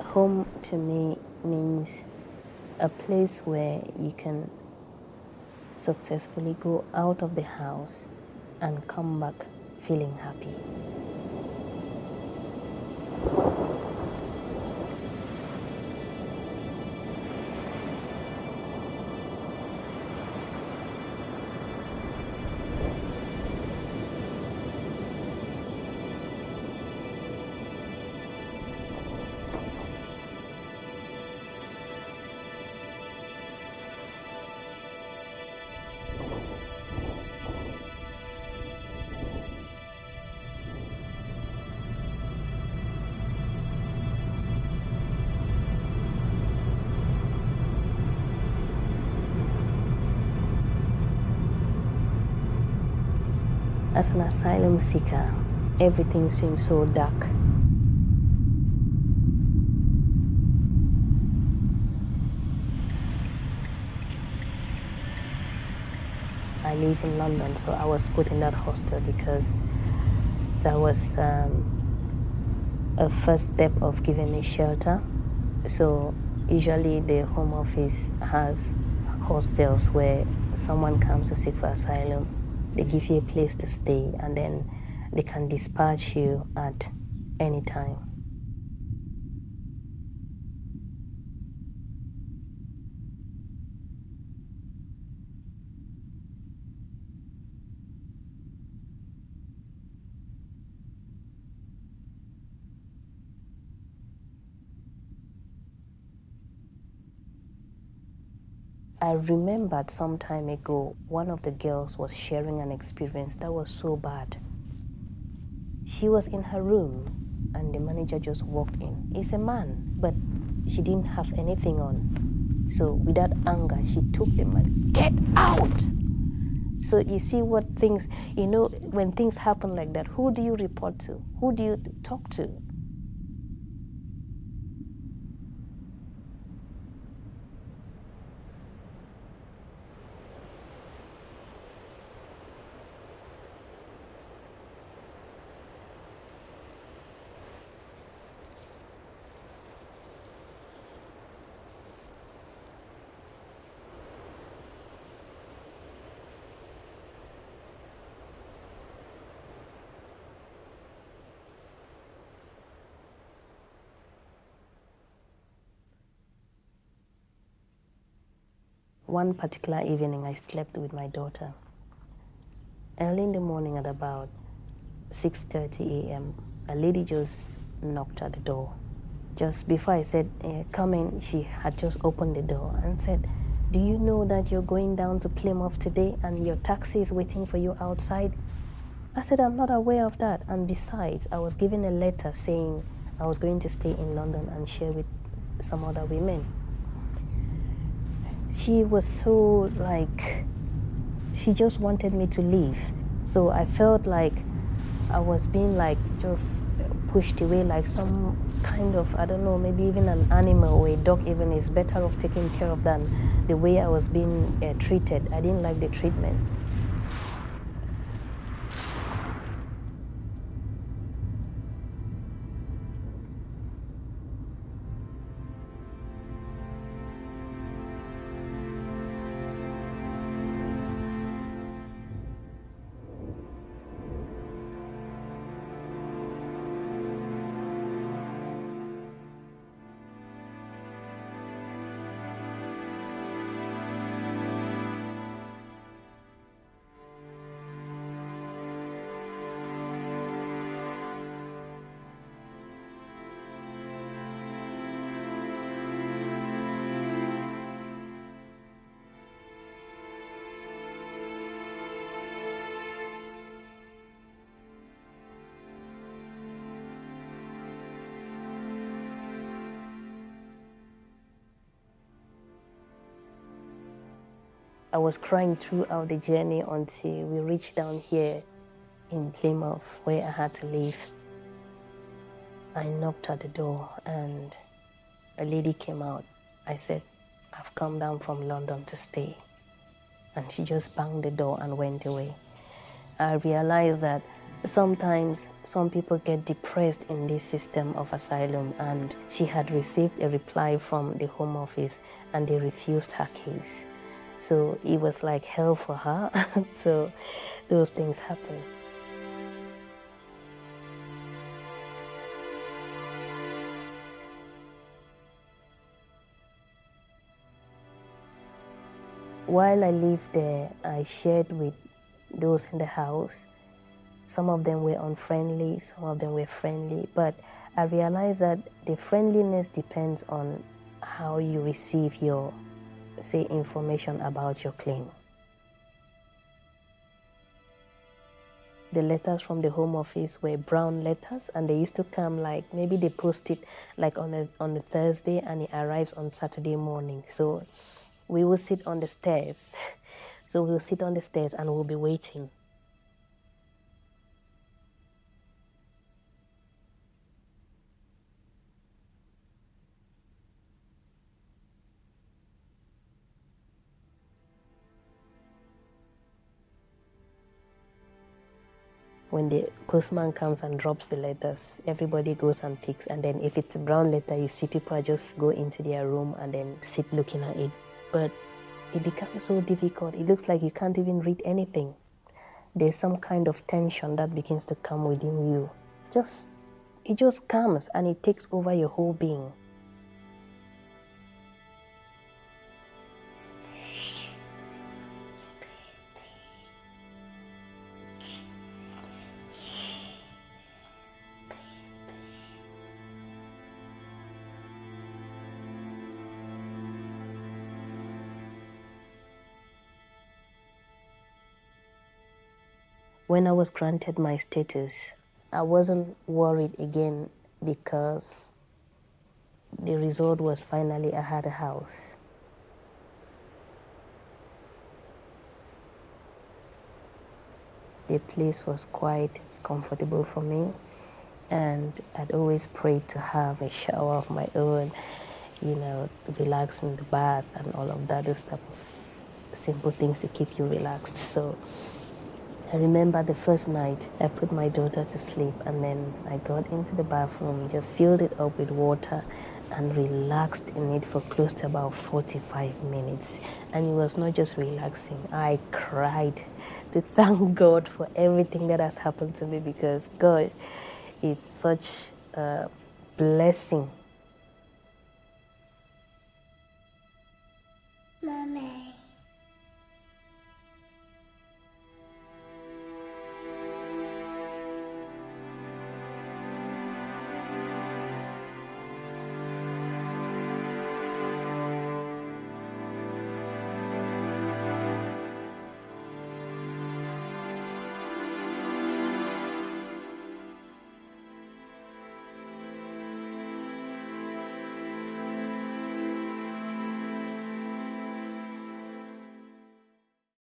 Home to me means a place where you can successfully go out of the house and come back feeling happy. As an asylum seeker, everything seems so dark. I live in London, so I was put in that hostel because that was a first step of giving me shelter. So usually the Home Office has hostels where someone comes to seek for asylum. They give you a place to stay, and then they can dispatch you at any time. I remembered some time ago, one of the girls was sharing an experience that was so bad. She was in her room and the manager just walked in. He's a man, but she didn't have anything on. So with that anger, she took the man, "Get out!" So you see what things, when things happen like that, who do you report to? Who do you talk to? One particular evening, I slept with my daughter. Early in the morning at about 6:30 a.m., a lady just knocked at the door. Just before I said, come in, she had just opened the door and said, "Do you know that you're going down to Plymouth today and your taxi is waiting for you outside?" I said, "I'm not aware of that. And besides, I was given a letter saying I was going to stay in London and share with some other women." She was so she just wanted me to leave. So I felt like I was being just pushed away like some kind of, I don't know, maybe even an animal or a dog even is better off taken care of than the way I was being treated. I didn't like the treatment. I was crying throughout the journey until we reached down here in Plymouth, where I had to leave. I knocked at the door and a lady came out. I said, "I've come down from London to stay." And she just banged the door and went away. I realized that Sometimes some people get depressed in this system of asylum, and she had received a reply from the Home Office and they refused her case. So it was like hell for her. So those things happen. While I lived there, I shared with those in the house. Some of them were unfriendly, some of them were friendly, but I realized that the friendliness depends on how you receive your, say, information about your claim. The letters from the Home Office were brown letters, and they used to come like, maybe they post it like on a Thursday and it arrives on Saturday morning. So we will sit on the stairs. So we'll sit on the stairs and we'll be waiting. When the postman comes and drops the letters, everybody goes and picks, and then if it's a brown letter, you see people just go into their room and then sit looking at it. But it becomes so difficult. It looks like you can't even read anything. There's some kind of tension that begins to come within you. It just comes and it takes over your whole being. When I was granted my status, I wasn't worried again because the result was finally I had a house. The place was quite comfortable for me, and I'd always prayed to have a shower of my own, relax in the bath and all of that, those type of simple things to keep you relaxed. So I remember the first night I put my daughter to sleep, and then I got into the bathroom, just filled it up with water and relaxed in it for close to about 45 minutes. And it was not just relaxing, I cried to thank God for everything that has happened to me, because God, it's such a blessing. Mommy.